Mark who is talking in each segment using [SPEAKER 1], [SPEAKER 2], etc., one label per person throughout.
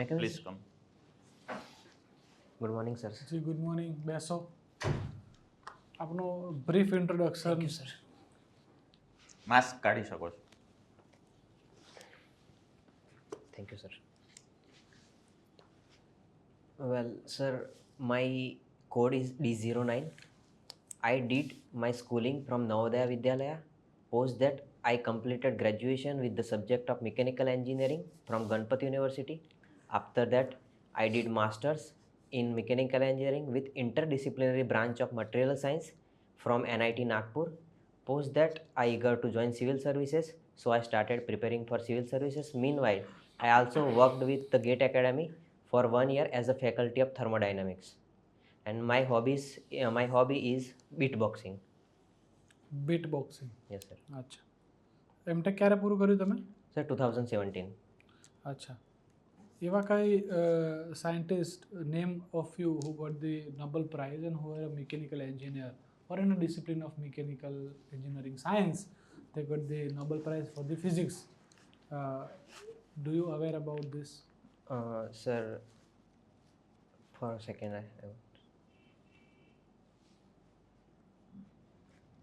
[SPEAKER 1] Please come.
[SPEAKER 2] Good morning, sir.
[SPEAKER 3] G good morning બેસો આપનો brief introduction
[SPEAKER 2] sir.
[SPEAKER 1] Mask કાઢી શકો છો.
[SPEAKER 2] Thank you, sir. Well, sir, my code is D09. I did my schooling from Navodaya Vidyalaya. Post that, I completed graduation with the subject of mechanical engineering from Ganpati University. After that, I did masters in mechanical engineering with interdisciplinary branch of material science from NIT Nagpur. Post that, I eager to join civil services, so I started preparing for civil services. Meanwhile, I also worked with the GATE Academy for 1 year as a faculty of thermodynamics. And my hobby is beatboxing.
[SPEAKER 3] Beat boxing.
[SPEAKER 2] Yes, sir.
[SPEAKER 3] અચ્છા, M Tech ક્યારે પૂરું કર્યું તમે?
[SPEAKER 2] Sir, 2017.
[SPEAKER 3] અચ્છા, એવા કઈ scientist name of you who got the Nobel prize and who are a mechanical engineer or in a discipline of mechanical engineering science they got the Nobel Prize for the physics. Do you aware about this?
[SPEAKER 2] Sir, for a second,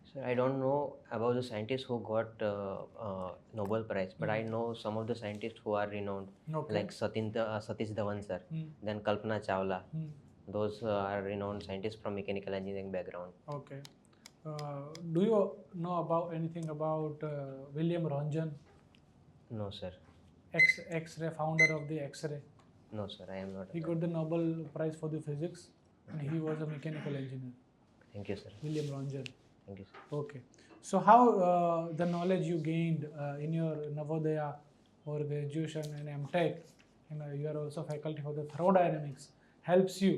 [SPEAKER 2] Sir, I don't know about the scientists who got Nobel Prize, but I know some of the scientists who are renowned,
[SPEAKER 3] Okay.
[SPEAKER 2] like Satish Dhawan sir, then Kalpana Chawla. Those are renowned scientists from mechanical engineering background.
[SPEAKER 3] Okay. Do you know about anything about William Röntgen,
[SPEAKER 2] No, sir.
[SPEAKER 3] X-ray founder of the X-ray?
[SPEAKER 2] No, sir, I am not.
[SPEAKER 3] He got the Nobel Prize for the physics and he was a mechanical engineer.
[SPEAKER 2] Thank you, sir.
[SPEAKER 3] William Röntgen.
[SPEAKER 2] Thank you, sir.
[SPEAKER 3] Okay. So how the knowledge you gained in your Navodaya or graduation and MTech, you are also faculty for the thermodynamics, helps you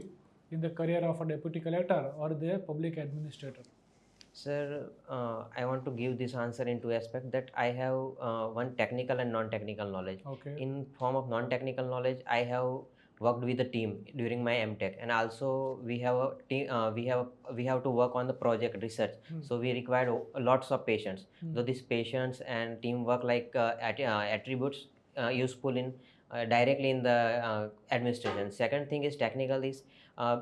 [SPEAKER 3] in the career of a deputy collector or the public administrator?
[SPEAKER 2] Sir, I want to give this answer in two aspects, that I have one technical and non-technical knowledge.
[SPEAKER 3] Okay.
[SPEAKER 2] In form of non-technical knowledge, I have worked with a team during my MTech, and also we have a team. We have to work on the project research. So we required lots of patience. So these patience and teamwork attributes useful in directly in the administration. Second thing is technical is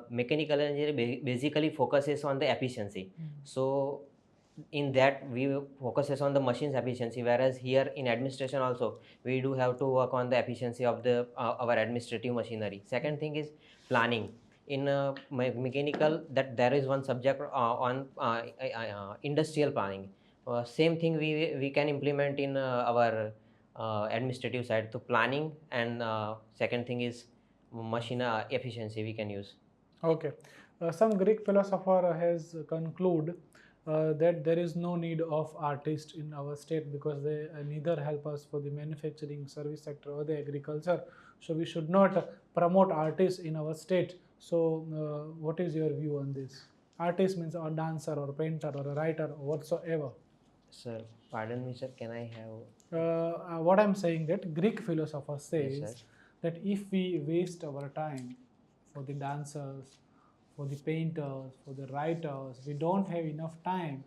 [SPEAKER 2] mechanical engineering basically focuses on the efficiency. So in that we focuses on the machine's efficiency, whereas here in administration also we do have to work on the efficiency of the our administrative machinery. Second thing is planning. In mechanical, that there is one subject on industrial planning. Same thing we can implement in our administrative side. So planning and second thing is machine efficiency we can use.
[SPEAKER 3] Okay. Some Greek philosopher has concluded that there is no need of artists in our state because they neither help us for the manufacturing, service sector or the agriculture. So we should not promote artists in our state. So what is your view on this? Artist means a dancer or painter or a writer or whatsoever.
[SPEAKER 2] Sir, pardon me, sir, can I have...
[SPEAKER 3] What I'm saying that Greek philosopher says
[SPEAKER 2] Yes, sir.
[SPEAKER 3] that if we waste our time for the dancers, for the painters, for the writers, we don't have enough time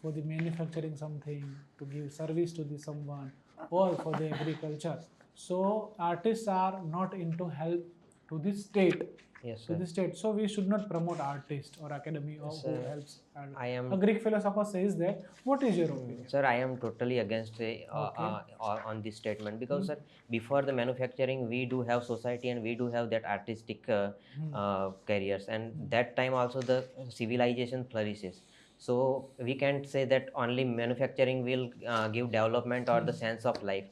[SPEAKER 3] for the manufacturing something, to give service to the someone, or for the agriculture. So artists are not into help to the state.
[SPEAKER 2] Yes,
[SPEAKER 3] To
[SPEAKER 2] sir.
[SPEAKER 3] the state. So we should not promote artists or academy or who
[SPEAKER 2] Sir,
[SPEAKER 3] helps. And
[SPEAKER 2] I am...
[SPEAKER 3] a Greek philosopher says that. What is your opinion?
[SPEAKER 2] Sir, I am totally against on this statement because sir, before the manufacturing, we do have society and we do have that artistic careers, and that time also the civilization flourishes. So we can't say that only manufacturing will give development or the sense of life.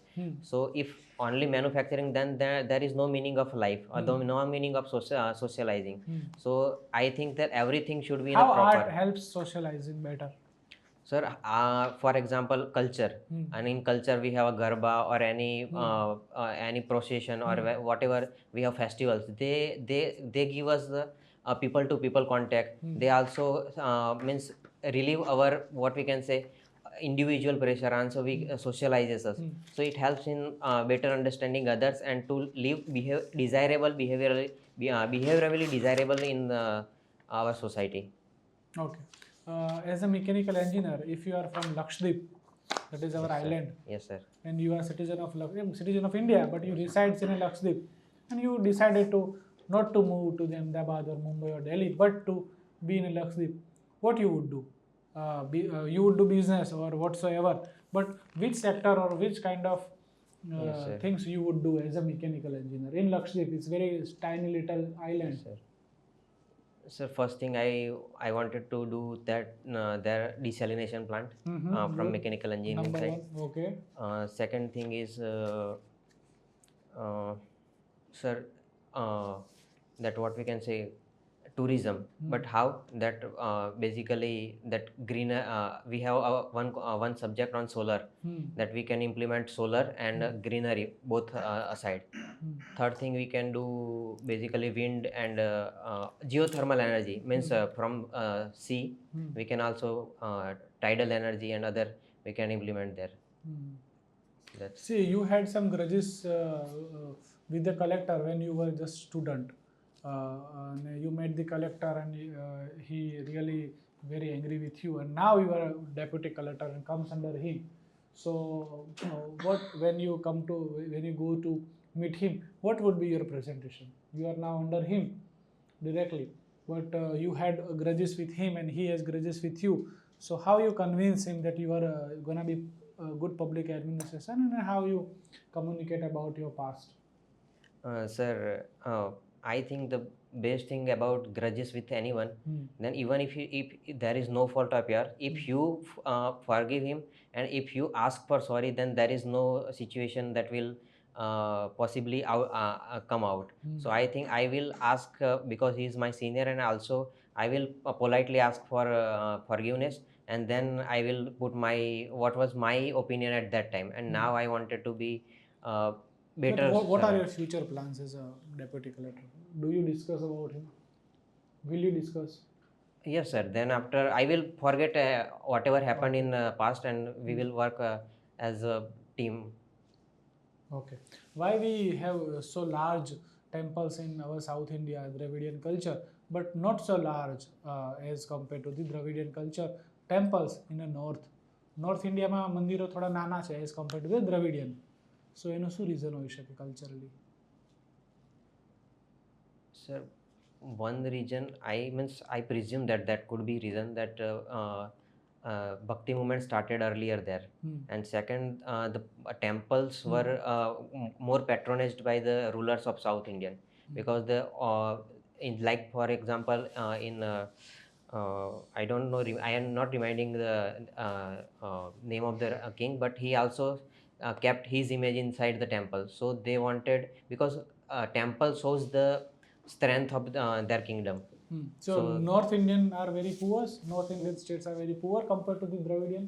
[SPEAKER 2] So if only manufacturing, then there is no meaning of life or no meaning of socializing. So I think that everything should be in
[SPEAKER 3] How
[SPEAKER 2] a proper...
[SPEAKER 3] art helps socializing better?
[SPEAKER 2] Sir, for example, culture, and in culture we have a garba or any procession or whatever we have festivals. They give us the people to people contact. They also means relieve our what we can say individual pressure, and so we socializes us. So it helps in better understanding others and to live behaviorally desirable in our society.
[SPEAKER 3] Okay. As a mechanical engineer, if you are from Lakshadweep, that is our
[SPEAKER 2] Yes, sir.
[SPEAKER 3] island,
[SPEAKER 2] Yes, sir.
[SPEAKER 3] and you are citizen of India, but you reside in Lakshadweep, and you decided to not to move to the Ahmedabad or Mumbai or Delhi, but to be in Lakshadweep, what you would do? You would do business or whatsoever, but which sector or which kind of
[SPEAKER 2] Yes, sir.
[SPEAKER 3] things you would do as a mechanical engineer in Lakshadweep? It's very tiny little island.
[SPEAKER 2] Sir. So first thing I wanted to do that their desalination plant from
[SPEAKER 3] Good.
[SPEAKER 2] mechanical engineering
[SPEAKER 3] Number
[SPEAKER 2] side.
[SPEAKER 3] one, okay.
[SPEAKER 2] Second thing is sir, that what we can say tourism, but how that basically that green we have one subject on solar that we can implement solar and greenery both aside. Third thing we can do basically wind and geothermal energy means from sea we can also tidal energy and other we can implement there. That's
[SPEAKER 3] See, you had some grudges with the collector when you were just student. And you met the collector, and he really very angry with you. And now you are a deputy collector and comes under him. So, what when you go to meet him, what would be your presentation? You are now under him directly, but you had grudges with him, and he has grudges with you. So, how you convince him that you are gonna be good public administration, and how you communicate about your past?
[SPEAKER 2] sir, I think the best thing about grudges with anyone, then even if there is no fault of yours, if you forgive him and if you ask for sorry, then there is no situation that will possibly come out. So I think I will ask because he is my senior, and also I will politely ask for forgiveness, and then I will put what was my opinion at that time, and now I wanted to be better.
[SPEAKER 3] But what are your future plans as a deputy collector? Do you discuss about him? Will you discuss?
[SPEAKER 2] Yes, sir. Then after I will forget whatever happened in past, and we will work as a team.
[SPEAKER 3] Okay. Why we have so large temples in our South India, Dravidian culture, but not so large as compared to the Dravidian culture temples in the north? North India માં મંદિરો થોડા નાના છે as compared to the Dravidian. So એનું શું reason હોઈ શકે culturally?
[SPEAKER 2] Sir, one reason I presume that could be reason that Bhakti movement started earlier there, and second the temples were more patronized by the rulers of South Indian, because the in like for example in I don't know, I am not reminding the name of the king, but he also kept his image inside the temple. So they wanted, because temple shows the strength of their kingdom.
[SPEAKER 3] So North Indian are very poor. North Indian states are very poor compared to the Dravidian.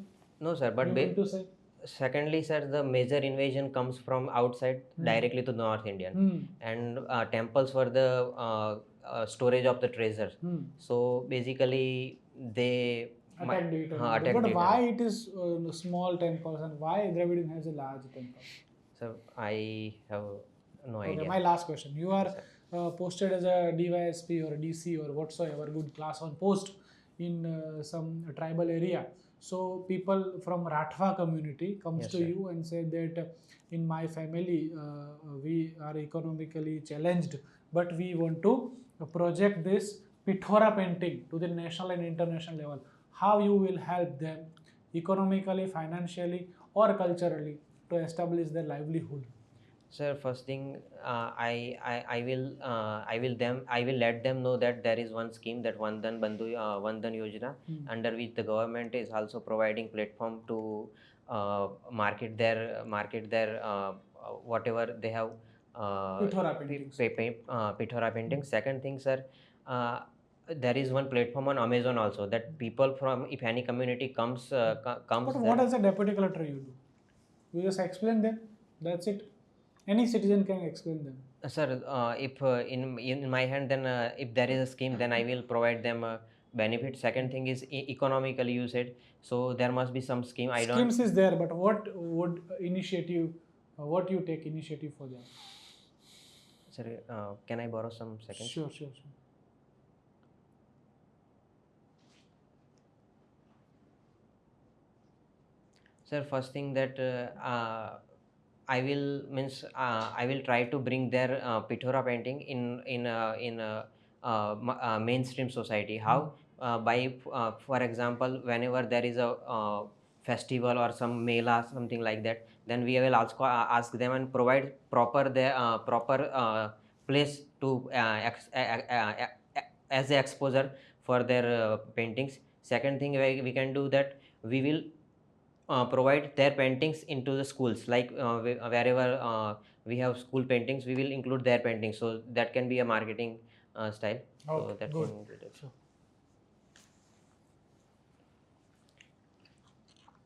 [SPEAKER 2] No, sir, but
[SPEAKER 3] You mean to say?
[SPEAKER 2] secondly, sir, the major invasion comes from outside directly to North Indian, and temples were the storage of the treasures. So basically, they
[SPEAKER 3] Attacked it.
[SPEAKER 2] attacked
[SPEAKER 3] But
[SPEAKER 2] it.
[SPEAKER 3] why it is small temples, and why Dravidian has a large temple?
[SPEAKER 2] So I have no
[SPEAKER 3] Okay,
[SPEAKER 2] idea.
[SPEAKER 3] my last question. You are posted as a DYSP or DC or whatsoever good class on post in some tribal area. So people from Rathwa community comes
[SPEAKER 2] Yes,
[SPEAKER 3] to
[SPEAKER 2] sir.
[SPEAKER 3] you and say that in my family we are economically challenged, but we want to project this Pithora painting to the national and international level. How you will help them economically, financially, or culturally to establish their livelihood?
[SPEAKER 2] Sir, first thing, I will let them know that there is one scheme, that Vandan Yojana, under which the government is also providing platform to market their whatever they have.
[SPEAKER 3] Pithora paintings.
[SPEAKER 2] Pithora paintings. Second thing, sir, there is one platform on Amazon also, that people from, if any community comes
[SPEAKER 3] But what as a deputy collector you do? You just explain them. That's it. Any citizen can explain them.
[SPEAKER 2] Sir, if in my hand, then if there is a scheme, then I will provide them benefit. Second thing is economically, you said, so there must be some scheme.
[SPEAKER 3] Schemes is there, but what would initiative? What you take initiative for them?
[SPEAKER 2] Sir, can I borrow some seconds?
[SPEAKER 3] Sure.
[SPEAKER 2] Sir, first thing that I will try to bring their Pithora painting in mainstream society. How? By for example, whenever there is a festival or some mela, something like that, then we will also ask them and provide proper place to as a exposure for their paintings. Second thing we can do that, we will provide their paintings into the schools, like wherever we have school paintings, we will include their paintings, so that can be a marketing style. So
[SPEAKER 3] Okay,
[SPEAKER 2] that
[SPEAKER 3] good.
[SPEAKER 2] can be
[SPEAKER 3] Sure.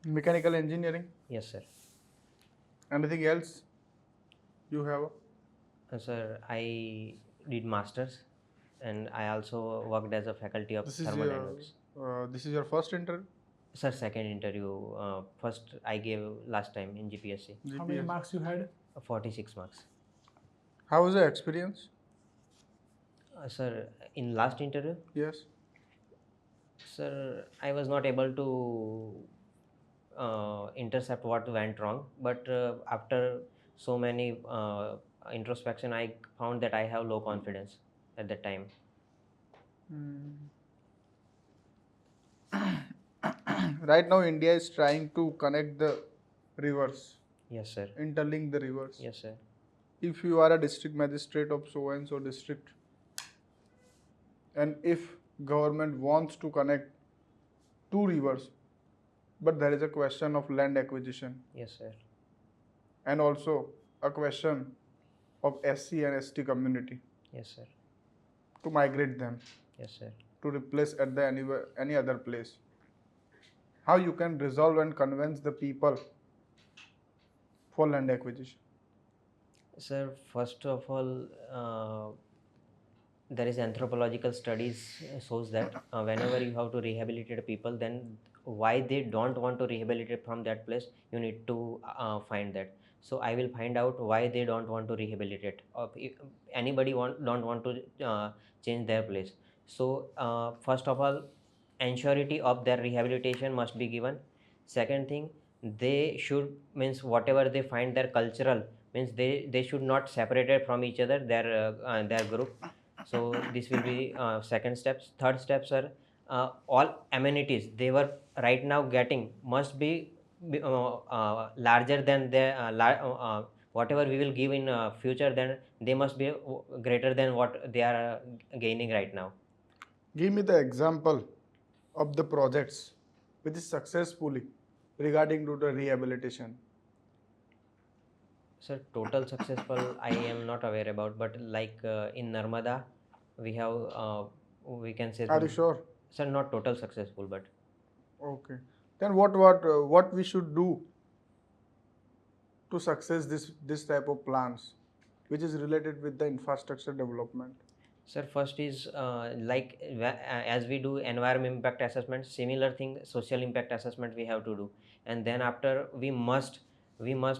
[SPEAKER 4] Mechanical engineering.
[SPEAKER 2] Yes, sir.
[SPEAKER 4] Anything else you have?
[SPEAKER 2] Sir, I did masters, and I also worked as a faculty of
[SPEAKER 4] This is
[SPEAKER 2] thermodynamics.
[SPEAKER 4] your first interview.
[SPEAKER 2] Sir, second interview. First I gave last time in GPSC.
[SPEAKER 3] How many
[SPEAKER 4] GPS.
[SPEAKER 3] marks you had?
[SPEAKER 2] 46 marks.
[SPEAKER 4] How was the experience?
[SPEAKER 2] Sir, in last interview,
[SPEAKER 4] Yes.
[SPEAKER 2] sir, I was not able to intercept what went wrong, but after so many introspection, I found that I have low confidence at that time.
[SPEAKER 4] Right now, India is trying to connect the rivers,
[SPEAKER 2] Yes, sir.
[SPEAKER 4] interlink the rivers.
[SPEAKER 2] Yes, sir.
[SPEAKER 4] If you are a district magistrate of so and so district, and if government wants to connect two rivers, but there is a question of land acquisition
[SPEAKER 2] Yes, sir.
[SPEAKER 4] and also a question of SC and ST community
[SPEAKER 2] Yes, sir.
[SPEAKER 4] to migrate them
[SPEAKER 2] Yes, sir.
[SPEAKER 4] to replace at the any other place. How you can resolve and convince the people for land acquisition?
[SPEAKER 2] Sir, first of all, there is anthropological studies shows that whenever you have to rehabilitate people, then why they don't want to rehabilitate from that place, you need to find that. So I will find out why they don't want to rehabilitate, or if anybody don't want to change their place. So first of all, ensurety of their rehabilitation must be given. Second thing, they should means whatever they find their cultural, means they should not separate it from each other, their group. So this will be second steps. Third steps are all amenities they were right now getting must be larger than whatever we will give in future, then they must be greater than what they are gaining right now.
[SPEAKER 4] Give me the example of the projects which is successfully regarding to the rehabilitation.
[SPEAKER 2] Sir, total successful I am not aware about, but like in Narmada we have we can say
[SPEAKER 4] Are you sure?
[SPEAKER 2] sir, not total successful, but
[SPEAKER 4] Okay. Then what we should do to success this type of plans, which is related with the infrastructure development?
[SPEAKER 2] sir, first is as we do environment impact assessment, similar thing, social impact assessment we have to do, and then after we must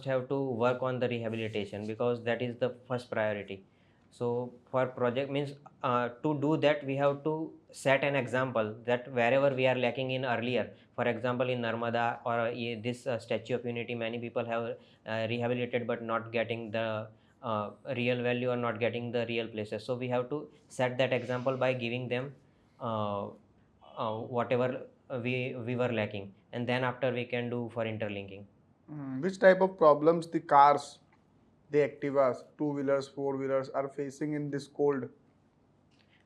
[SPEAKER 2] have to work on the rehabilitation, because that is the first priority. So for project means to do that we have to set an example that wherever we are lacking in earlier, for example in Narmada or this Statue of Unity, many people have rehabilitated but not getting the real value or not getting the real places. So we have to set that example by giving them whatever we were lacking, and then after we can do for interlinking.
[SPEAKER 4] Which type of problems the cars, the Activas, two-wheelers, four-wheelers are facing in this cold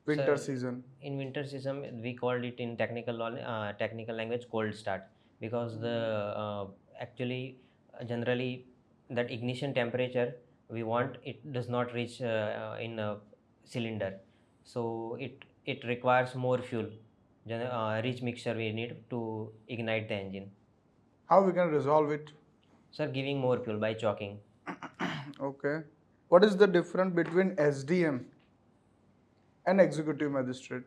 [SPEAKER 4] winter
[SPEAKER 2] Sir,
[SPEAKER 4] season?
[SPEAKER 2] in winter season we called it in technical language cold start, because the actually generally that ignition temperature we want, it does not reach in a cylinder, so it requires more fuel, rich mixture we need to ignite the engine.
[SPEAKER 4] How we can resolve it?
[SPEAKER 2] Sir, giving more fuel by choking.
[SPEAKER 4] Okay. What is the difference between SDM and executive magistrate?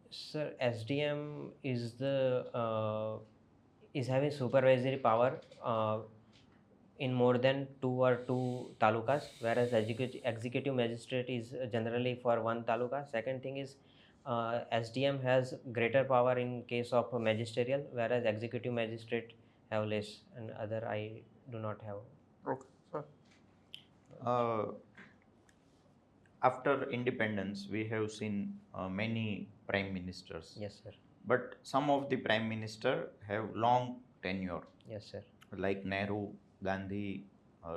[SPEAKER 2] Sir, SDM is is having supervisory power in more than two talukas, whereas executive magistrate is generally for one taluka. Second thing is SDM has greater power in case of magisterial, whereas executive magistrate have less, and other I do not have.
[SPEAKER 4] Okay, sir.
[SPEAKER 1] Uh, After independence, we have seen many prime ministers,
[SPEAKER 2] Yes, sir.
[SPEAKER 1] but some of the prime minister have long tenure,
[SPEAKER 2] Yes, sir.
[SPEAKER 1] like Nehru, Gandhi,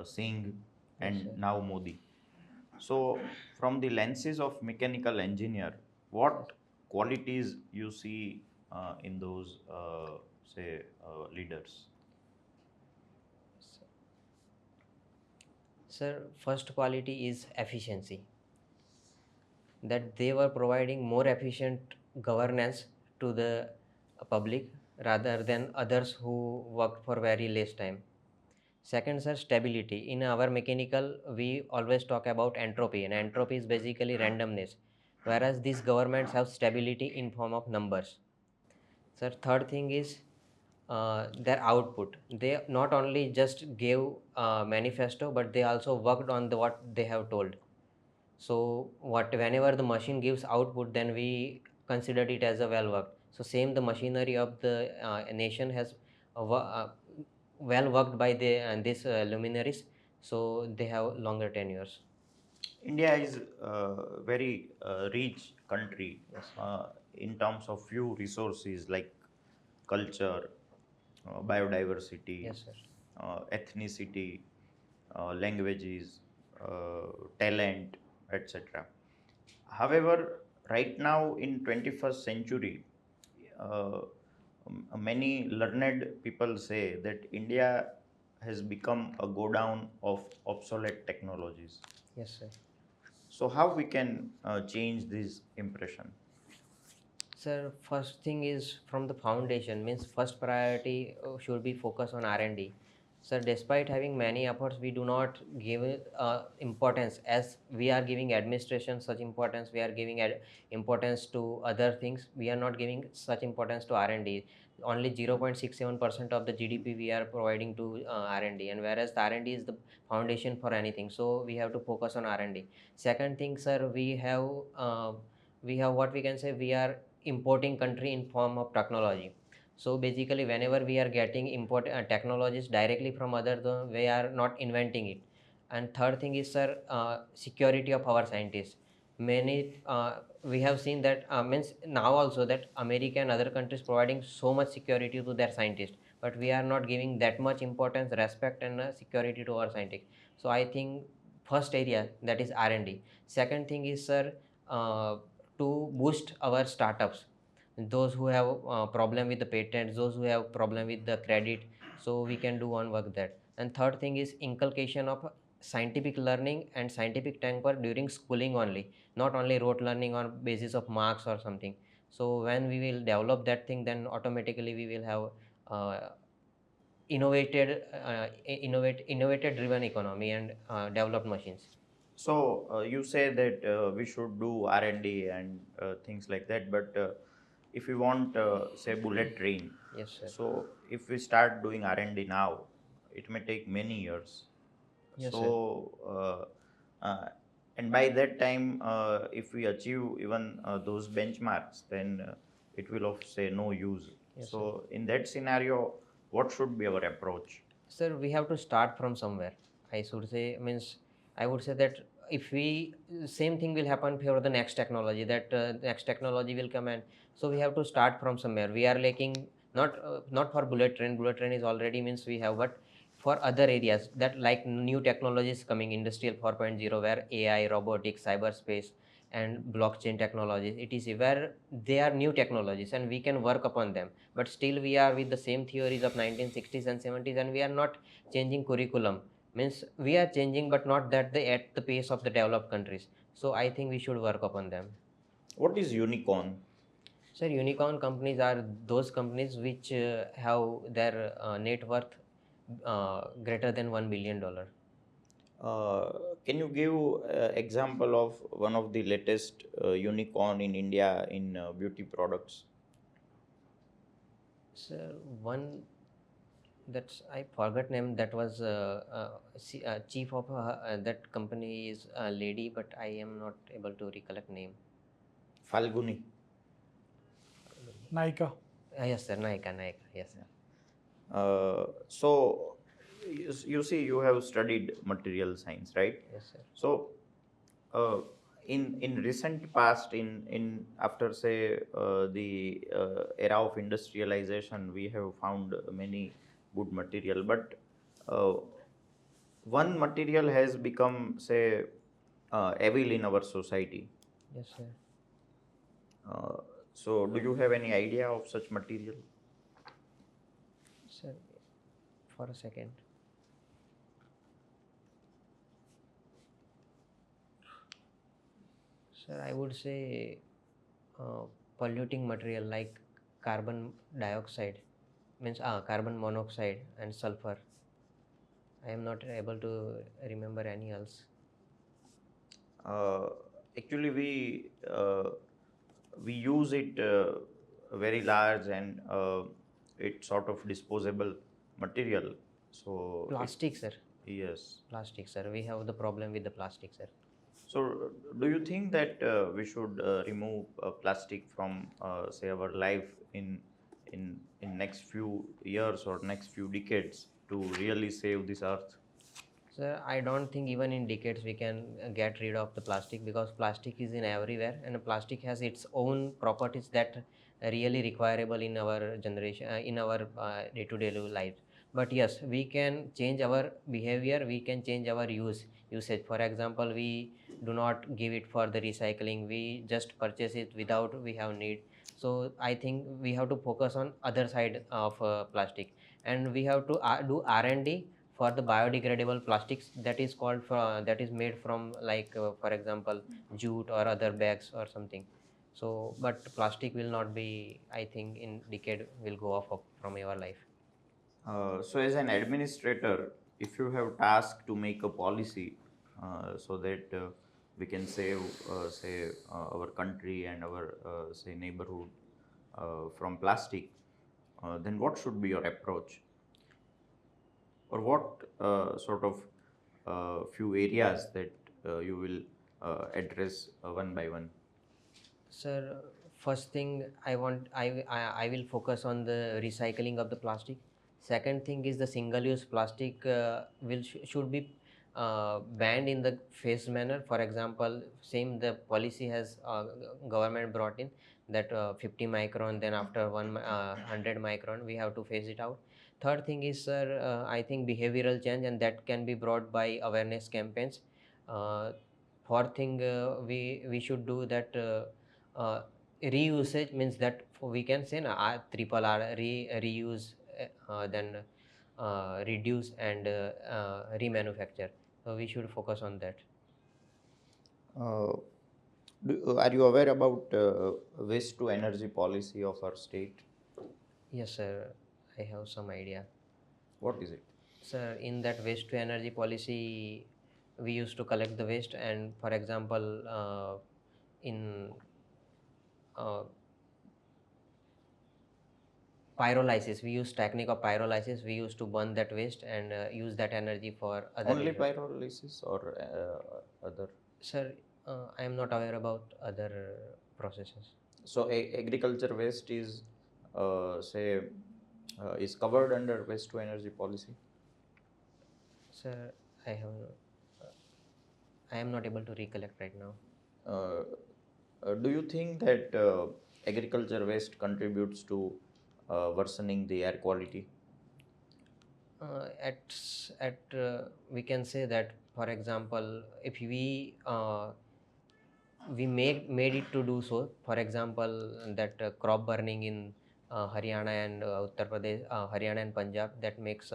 [SPEAKER 1] Singh,
[SPEAKER 2] Yes,
[SPEAKER 1] and
[SPEAKER 2] sir.
[SPEAKER 1] now Modi. So, from the lenses of mechanical engineer, what qualities you see in those, say, leaders?
[SPEAKER 2] Sir, first quality is efficiency. That they were providing more efficient governance to the public rather than others who worked for very less time. Second, sir, stability. In our mechanical, we always talk about entropy, and entropy is basically randomness, whereas these governments have stability in form of numbers. Sir, third thing is their output. They not only just gave a manifesto, but they also worked on what they have told. So whenever the machine gives output, then we consider it as a well worked. So same the machinery of the nation has well worked by these luminaries. So they have longer tenures.
[SPEAKER 1] India is a very rich country
[SPEAKER 2] Yes, sir.
[SPEAKER 1] in terms of few resources like culture, biodiversity,
[SPEAKER 2] Yes, sir.
[SPEAKER 1] ethnicity, languages, talent, etc. However, right now in 21st century, uh, many learned people say that India has become a go down of obsolete technologies.
[SPEAKER 2] Yes, sir.
[SPEAKER 1] So how we can change this impression?
[SPEAKER 2] Sir, first thing is from the foundation means first priority should be focus on R&D. Sir, despite having many efforts, we do not give importance as we are giving administration such importance. We are giving importance to other things. We are not giving such importance to R&D. Only 0.67% of the GDP we are providing to R&D, and whereas the R&D is the foundation for anything. So we have to focus on R&D. Second thing, sir, we have what we can say we are importing country in form of technology. So basically whenever we are getting import technologies directly from others, we are not inventing it. And third thing is, sir, security of our scientists. Many we have seen that means now also that America and other countries providing so much security to their scientists, but we are not giving that much importance, respect, and security to our scientists. So I think first area that is R&D. Second thing is, sir, to boost our startups, those who have problem with the patents, those who have problem with the credit, so we can do one work that. And third thing is inculcation of scientific learning and scientific temper during schooling only, not only rote learning on basis of marks or something. So when we will develop that thing, then automatically we will have innovated driven economy and developed machines.
[SPEAKER 1] So you say that we should do R&D and things like that, but if we want, say, bullet train,
[SPEAKER 2] Yes, sir.
[SPEAKER 1] so if we start doing R&D now, it may take many years.
[SPEAKER 2] Yes, sir.
[SPEAKER 1] So and by that time, if we achieve even those benchmarks, then it will of say no use.
[SPEAKER 2] Yes,
[SPEAKER 1] So in that scenario, what should be our approach?
[SPEAKER 2] Sir, we have to start from somewhere. I should say, means I would say that if we same thing will happen for the next technology. That next technology will come, and so we have to start from somewhere. We are lacking not for bullet train. Bullet train is already means we have, but for other areas that like new technologies coming, industrial 4.0, where AI, robotics, cyberspace, and blockchain technologies, it is where they are new technologies and we can work upon them. But still we are with the same theories of 1960s and 70s, and we are not changing curriculum. Means we are changing, but not that at the pace of the developed countries. So I think we should work upon them.
[SPEAKER 1] What is unicorn?
[SPEAKER 2] So unicorn companies are those companies which have their net worth greater than $1 billion.
[SPEAKER 1] Can you give example of one of the latest unicorn in India in beauty products?
[SPEAKER 2] So one that's I forgot name. That was chief of that company is a lady, but I am not able to recollect name.
[SPEAKER 1] Falguni.
[SPEAKER 3] Naika.
[SPEAKER 2] Yes, sir. Naika. Yes, sir.
[SPEAKER 1] So you see, you have studied material science, right?
[SPEAKER 2] Yes, sir.
[SPEAKER 1] So, in recent past, in after say the era of industrialization, we have found many good material, but uh, one material has become say evil in our society.
[SPEAKER 2] Yes, sir.
[SPEAKER 1] Uh, so, do you have any idea of such material?
[SPEAKER 2] Sir, for a second. Sir, I would say uh, polluting material like carbon dioxide, means carbon monoxide and sulfur. I am not able to remember any else.
[SPEAKER 1] Uh, Actually, we use it very large and it's sort of disposable material. So
[SPEAKER 2] Plastic, sir.
[SPEAKER 1] yes.
[SPEAKER 2] Plastic, sir. We have the problem with the plastic, sir.
[SPEAKER 1] So do you think that we should remove plastic from say our life in next few years or next few decades to really save this earth?
[SPEAKER 2] Sir, I don't think even in decades we can get rid of the plastic, because plastic is in everywhere and plastic has its own properties that are really requirable in our generation, in our day-to-day life. But yes, we can change our behavior, we can change our usage. For example, we do not give it for the recycling, we just purchase it without we have need. So I think we have to focus on other side of plastic, and we have to do R&D for the biodegradable plastics that is called that is made from like for example jute or other bags or something. So but plastic will not be, I think in decade will go off of from your life.
[SPEAKER 1] So as an administrator, if you have task to make a policy so that we can save, say, our country and our, say, neighborhood from plastic, then what should be your approach? Or what sort of few areas that you will address one by one?
[SPEAKER 2] Sir, first thing I will focus on the recycling of the plastic. Second thing is the single use plastic should be banned in the phased manner. For example, same the policy has government brought in that 50 micron, then after 100 micron we have to phase it out. Third thing is, sir, I think behavioral change, and that can be brought by awareness campaigns. Uh, Fourth thing, we should do that. Reusage means that we can say triple R, reuse, then reduce and remanufacture. So we should focus on that.
[SPEAKER 1] Uh, are you aware about waste to energy policy of our state?
[SPEAKER 2] Yes, sir, I have some idea.
[SPEAKER 1] What is it?
[SPEAKER 2] Sir, in that waste to energy policy, we used to collect the waste, and for example, in uh, pyrolysis, we use technique of pyrolysis, we used to burn that waste and use that energy for other
[SPEAKER 1] Only
[SPEAKER 2] reasons.
[SPEAKER 1] pyrolysis or other?
[SPEAKER 2] Sir, I am not aware about other processes.
[SPEAKER 1] So agriculture waste is say is covered under waste to energy policy.
[SPEAKER 2] Sir, I have I am not able to recollect right now.
[SPEAKER 1] Do you think that agriculture waste contributes to worsening the air quality?
[SPEAKER 2] We can say that, for example, if we made it to do so. For example, that crop burning in Haryana and Uttar Pradesh, Haryana and Punjab, that makes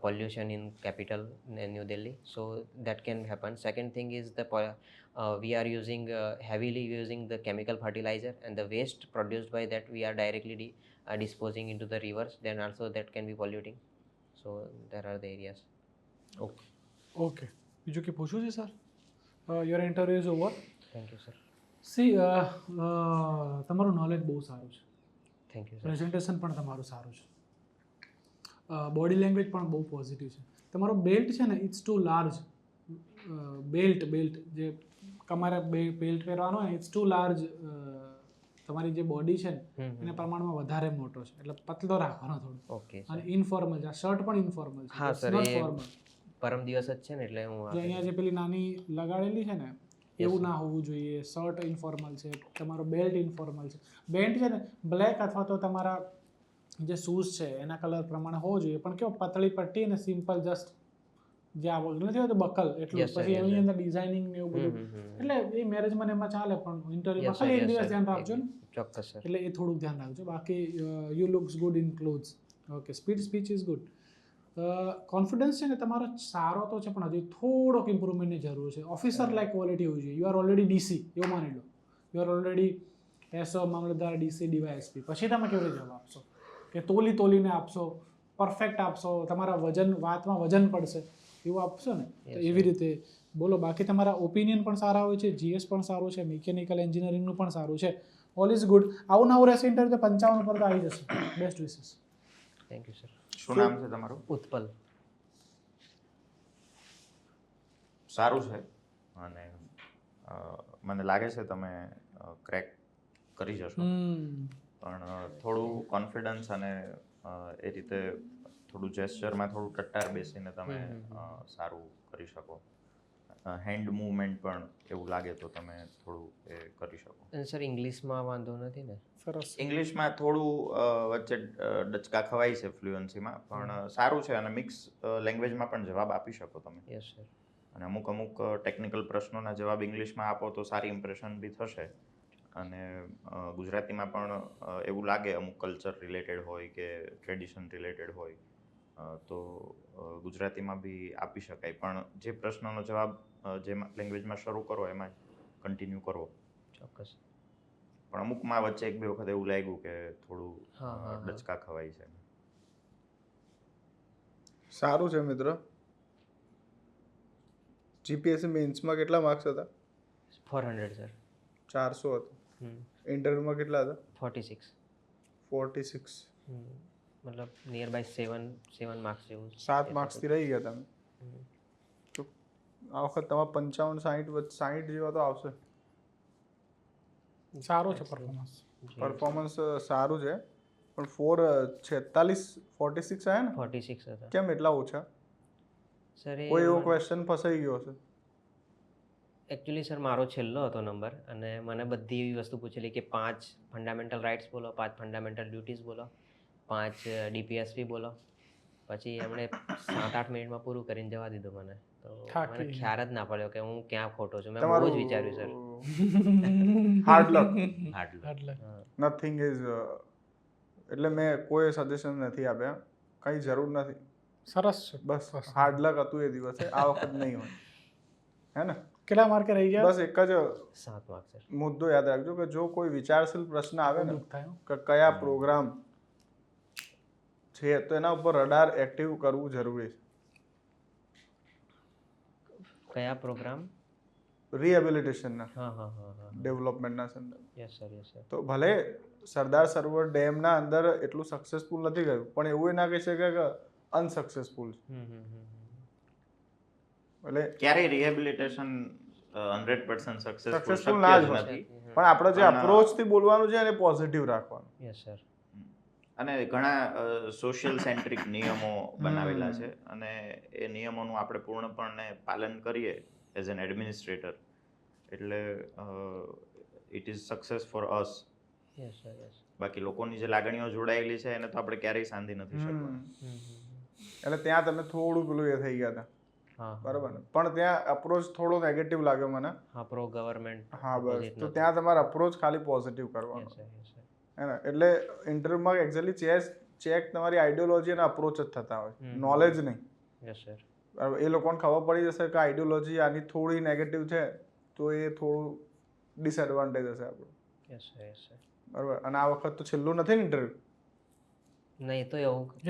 [SPEAKER 2] pollution in capital New Delhi. So that can happen. Second thing is we are using heavily using the chemical fertilizer, and the waste produced by that we are directly disposing into the rivers. Then also that can be polluting. So there are the areas.
[SPEAKER 1] Okay.
[SPEAKER 3] Okay બીજું કે પૂછવું છે sir? Your interview is over.
[SPEAKER 2] Thank you, sir.
[SPEAKER 3] C તમારું knowledge બહુ સારું છે,
[SPEAKER 2] Thank you, sir.
[SPEAKER 3] Presentation પણ તમારું સારું છે, બોડી લેંગ્વેજ પણ બહુ પોઝિટિવ છે. તમારો બેલ્ટ છે ને, ઇટ્સ ટુ લાર્જ. બેલ્ટ જે તમારે બેલ્ટ પહેરવાનો હોય, ઇટ્સ ટુ લાર્જ તમારી જે બોડી છે ને એના પ્રમાણમાં વધારે મોટો છે, એટલે પતલો રાખવાનો થોડો.
[SPEAKER 2] ઓકે
[SPEAKER 3] અને ઇન્ફોર્મલ છે, આ શર્ટ પણ ઇન્ફોર્મલ છે.
[SPEAKER 2] હા સર, એ
[SPEAKER 3] ફોર્મલ.
[SPEAKER 2] પરમ દિવસ જ છે ને એટલે હું
[SPEAKER 3] જો અહીંયા જે પેલી નાની લગાડેલી છે ને એવું ના હોવું જોઈએ. શર્ટ ઇન્ફોર્મલ છે, તમારો બેલ્ટ ઇન્ફોર્મલ છે. બેલ્ટ છે ને બ્લેક અથવા તો તમારા જે શૂઝ છે એના કલર પ્રમાણે હોવો જોઈએ, પણ કેવો પતળી પટ્ટી અને સિમ્પલ જસ્ટ જે આ નથી હોતું બકલ એટલું. પછી એની અંદર ડિઝાઇનિંગ ને એવું બધું, એટલે એ મેરેજમાં એમાં ચાલે, પણ ઇન્ટરવ્યુમાં ખાલી એક દિવસ ધ્યાન રાખજો ને.
[SPEAKER 2] ચોક્કસ સર.
[SPEAKER 3] એટલે એ થોડુંક ધ્યાન રાખજો. બાકી you looks good in clothes. Okay, speech is good. Confidence છે ને તમારો સારો તો છે, પણ હજી થોડોક ઇમ્પ્રુવમેન્ટની જરૂર છે. ઓફિસર લાઈક ક્વોલિટી હોવી જોઈએ. યુ આર ઓલરેડી ડીસી, એવું માની લો. યુ આર ઓલરેડી એસઓ, મામલતદાર, ડીસી, ડીવાયએસપી. પછી તમે કેવી રીતે જવાબ આપશો? કે તોલીને આપશો, પરફેક્ટ આપશો, તમારા વાતમાં વજન પડશે, એવું આપશો ને? તો એવી રીતે બોલો. બાકી તમારા ઓપિનિયન પણ સારા હોય છે, જીએસ પણ સારું છે, મિકેનિકલ એન્જિનિયરિંગનું પણ સારું છે. All is good. આવું નવું રહેશે ઇન્ટરવ્યુ તો 55 પર તો આવી જશે. Best wishes.
[SPEAKER 2] Thank you sir.
[SPEAKER 1] શું નામ છે તમારું?
[SPEAKER 2] ઉત્પલ.
[SPEAKER 1] સારું છે, અને મને લાગે છે તમે ક્રેક કરી જશો, પણ થોડું કોન્ફિડન્સ અને એ રીતે થોડું જેસ્ચરમાં થોડું ટટ્ટાર બેસીને તમે સારું કરી શકો. હેન્ડ મૂવમેન્ટ પણ એવું લાગે તો તમે થોડું એ કરી શકો.
[SPEAKER 2] સર ઇંગ્લિશમાં વાંધો નથી ને?
[SPEAKER 3] સરસ.
[SPEAKER 1] ઇંગ્લિશમાં થોડું વચ્ચે ડચકા ખવાય છે ફ્લુઅન્સીમાં, પણ સારું છે, અને મિક્સ લેંગ્વેજમાં પણ જવાબ આપી શકો તમે.
[SPEAKER 2] Yes sir.
[SPEAKER 1] અને અમુક ટેકનિકલ પ્રશ્નોના જવાબ ઇંગ્લિશમાં આપો તો સારી ઇમ્પ્રેશન બી થશે. અને ગુજરાતીમાં પણ એવું લાગે અમુક કલ્ચર રિલેટેડ હોય કે ટ્રેડિશન રિલેટેડ હોય તો ગુજરાતીમાં બી આપી શકાય, પણ જે પ્રશ્નનો જવાબ જે લેંગ્વેજમાં શરૂ કરો એમાં કન્ટિન્યુ કરો.
[SPEAKER 2] ચોક્કસ.
[SPEAKER 1] પણ અમુકમાં વચ્ચે એક બે વખત એવું લાગ્યું કે થોડું ડચકા ખવાય છે.
[SPEAKER 4] સારું છે મિત્ર. જીપીએસસી મેન્સમાં કેટલા માર્ક્સ હતા?
[SPEAKER 2] 400 સર.
[SPEAKER 4] 400 હતા. ઇન્ટરવ્યુમાં કેટલા હતા?
[SPEAKER 2] 46.
[SPEAKER 4] 46.
[SPEAKER 2] મતલબ નિયર બાય 7 માર્ક્સ જેવું.
[SPEAKER 4] 7 માર્ક્સથી રહી ગયા તમે. તો આ વખત તમારા 55 60 જેવા તો આવશે.
[SPEAKER 3] સારું છે પરફોર્મન્સ.
[SPEAKER 4] પરફોર્મન્સ સારું છે, પણ 46 આયા ને?
[SPEAKER 2] 46 હતા.
[SPEAKER 4] કેમ એટલા ઓછા?
[SPEAKER 2] સર
[SPEAKER 4] કોઈ એવો ક્વેશ્ચન ફસાઈ ગયો હશે?
[SPEAKER 2] એકચ્યુઅલી સર મારો છેલ્લો હતો નંબર, અને મને બધી એવી વસ્તુ પૂછેલી કે 5 ફંડામેન્ટલ રાઇટ્સ બોલો, 5 ફંડામેન્ટલ ડ્યુટીઝ બોલો, 5 ડીપીએસપી બોલો. પછી એમણે 7-8 મિનિટમાં પૂરું કરીને જવા દીધું મને. તો મને ખ્યાલ જ ના પડ્યો કે હું ક્યાં ખોટો છું. મેં બહુ જ વિચાર્યું sir.
[SPEAKER 4] Hard luck.
[SPEAKER 3] Nothing
[SPEAKER 4] is એટલે મેં કોઈ સજેશન નથી આપ્યા, કંઈ જરૂર નથી.
[SPEAKER 3] સરસ છે.
[SPEAKER 4] બસ હાર્ડ લક હતું એ દિવસે, આ વખત નહીં હોય. હે ને?
[SPEAKER 3] કેટલા માર્કે રહી ગયા?
[SPEAKER 4] બસ એક જ
[SPEAKER 2] 7 માર્ક સર.
[SPEAKER 4] મુદ્દો યાદ રાખજો કે જો કોઈ વિચારશીલ પ્રશ્ન આવે ને કે કયા પ્રોગ્રામ છે, તો એના ઉપર રડાર એક્ટિવ કરવું જરૂરી છે.
[SPEAKER 2] કયા પ્રોગ્રામ?
[SPEAKER 4] રિહેબિલિટેશનના, ડેવલપમેન્ટના સંદર્ભ.
[SPEAKER 2] Yes sir.
[SPEAKER 4] તો ભલે સરદાર સરોવર ડેમના અંદર એટલું સક્સેસફુલ નથી ગયું, પણ એવું ના કહી શકે કે અનસક્સેસફુલ છે. એટલે
[SPEAKER 1] ક્યારેય રિહેબિલિટેશન 100%
[SPEAKER 4] સક્સેસફુલ ના જ નથી, પણ આપણે જે અપ્રોચથી બોલવાનું છે એને પોઝિટિવ રાખવાનું.
[SPEAKER 2] Yes sir.
[SPEAKER 1] અને ઘણા સોશિયલ સેન્ટ્રિક નિયમો બનાવેલા છે, અને એ નિયમોનું આપણે પૂર્ણપણે પાલન કરીએ એઝ એન એડમિનિસ્ટ્રેટર, એટલે it is success for us.
[SPEAKER 2] Yes sir.
[SPEAKER 1] બાકી લોકોની જે લાગણીઓ જોડાયેલી છે એને તો આપણે ક્યારેય સાંધી નથી શકવાનું.
[SPEAKER 4] એટલે ત્યાં તમે થોડું પેલું એ થઈ ગયા હતા. બરાબર ને? પણ ત્યાં અપ્રોચ થોડો નેગેટિવ લાગ્યો મને.
[SPEAKER 2] Pro government.
[SPEAKER 4] હા બસ, તો ત્યાં તમારે અપ્રોચ ખાલી પોઝિટિવ કરવાનો. હે ને? એટલે ઇન્ટરવ્યુમાં એક્ઝેક્ટલી ચેક તમારી આઈડિયોલોજી અને અપ્રોચ જ થતા હોય, નોલેજ નહીં.
[SPEAKER 2] Yes sir.
[SPEAKER 4] બરાબર, એ લોકોને ખબર પડી જશે કે આઈડિયોલોજી આની થોડી નેગેટિવ છે, તો એ થોડું ડિસએડવાન્ટેજ હશે આપણું.
[SPEAKER 2] Yes sir.
[SPEAKER 4] બરાબર. અને આ વખત તો છેલ્લું નથી ને ઇન્ટરવ્યુ?
[SPEAKER 2] નહીં તો એવું
[SPEAKER 3] એ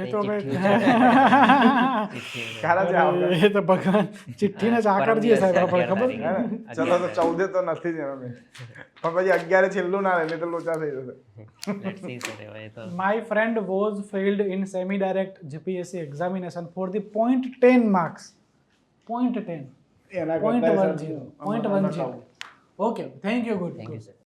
[SPEAKER 3] તો ભગવાન ચિઠ્ઠીને જ આકાર દઈએ સાહેબ, આપણે ખબર છે.
[SPEAKER 4] ચલો તો 14 તો નથી જ એમ, પણ પછી 11 છેલ્લું ના રહે, તો લોચા થઈ જશે.
[SPEAKER 3] My friend was failed in semi-direct GPSC examination for the 0.10 marks. 0.10. 0.10. Okay, thank you, good.
[SPEAKER 2] Thank you, sir.